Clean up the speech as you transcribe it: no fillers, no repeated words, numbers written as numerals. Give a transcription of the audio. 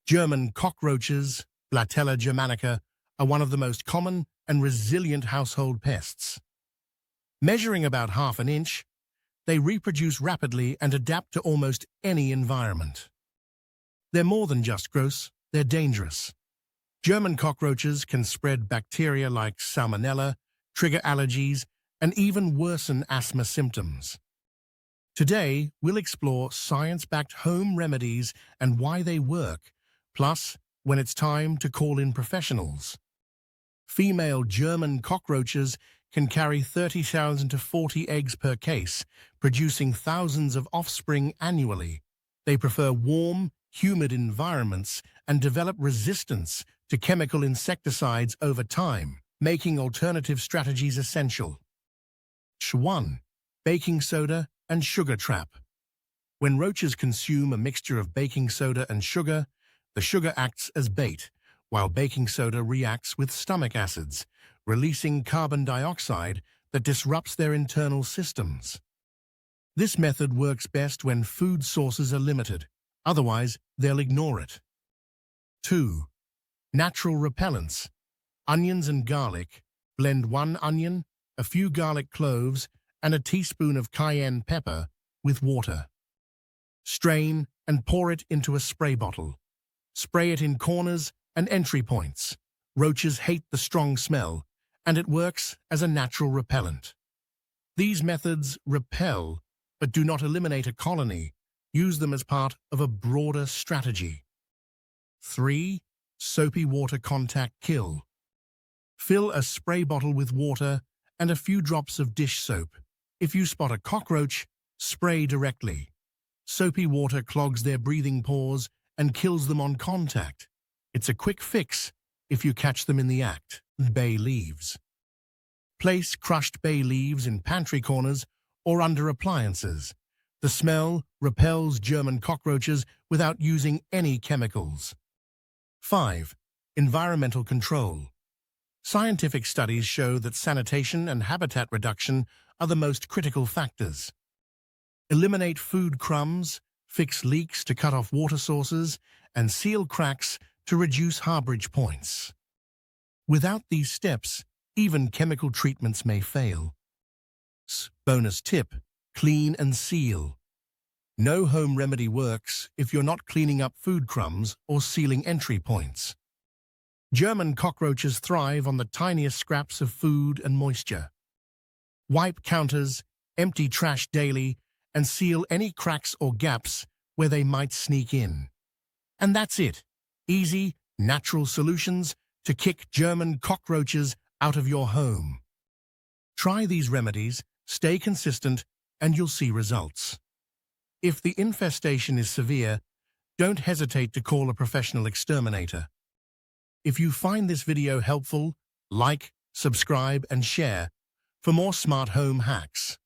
German cockroaches, Blatella germanica, are one of the most common and resilient household pests. Measuring about half an inch, they reproduce rapidly and adapt to almost any environment. They're more than just gross, they're dangerous. German cockroaches can spread bacteria like salmonella, trigger allergies, and even worsen asthma symptoms. Today, we'll explore science-backed home remedies and why they work, plus when it's time to call in professionals. Female German cockroaches can carry 30,000 to 40 eggs per case, producing thousands of offspring annually. They prefer warm, humid environments and develop resistance to chemical insecticides over time, making alternative strategies essential. 1. Baking soda and sugar trap. When roaches consume a mixture of baking soda and sugar, the sugar acts as bait, while baking soda reacts with stomach acids, releasing carbon dioxide that disrupts their internal systems. This method works best when food sources are limited, otherwise they'll ignore it. 2. Natural repellents. Onions and garlic. Blend 1 onion, a few garlic cloves, and a teaspoon of cayenne pepper with water. Strain and pour it into a spray bottle. Spray it in corners and entry points. Roaches hate the strong smell, and it works as a natural repellent. These methods repel, but do not eliminate a colony. Use them as part of a broader strategy. 3. Soapy water contact kill. Fill a spray bottle with water and a few drops of dish soap. If you spot a cockroach, spray directly. Soapy water clogs their breathing pores and kills them on contact. It's a quick fix if you catch them in the act. Bay leaves. Place crushed bay leaves in pantry corners or under appliances. The smell repels German cockroaches without using any chemicals. 5. Environmental control. Scientific studies show that sanitation and habitat reduction are the most critical factors. Eliminate food crumbs, fix leaks to cut off water sources, and seal cracks to reduce harborage points. Without these steps, even chemical treatments may fail. Bonus tip: clean and seal. No home remedy works if you're not cleaning up food crumbs or sealing entry points. German cockroaches thrive on the tiniest scraps of food and moisture. Wipe counters, empty trash daily, and seal any cracks or gaps where they might sneak in. And that's it. Easy, natural solutions to kick German cockroaches out of your home. Try these remedies, stay consistent, and you'll see results. If the infestation is severe, don't hesitate to call a professional exterminator. If you find this video helpful, like, subscribe, and share for more smart home hacks.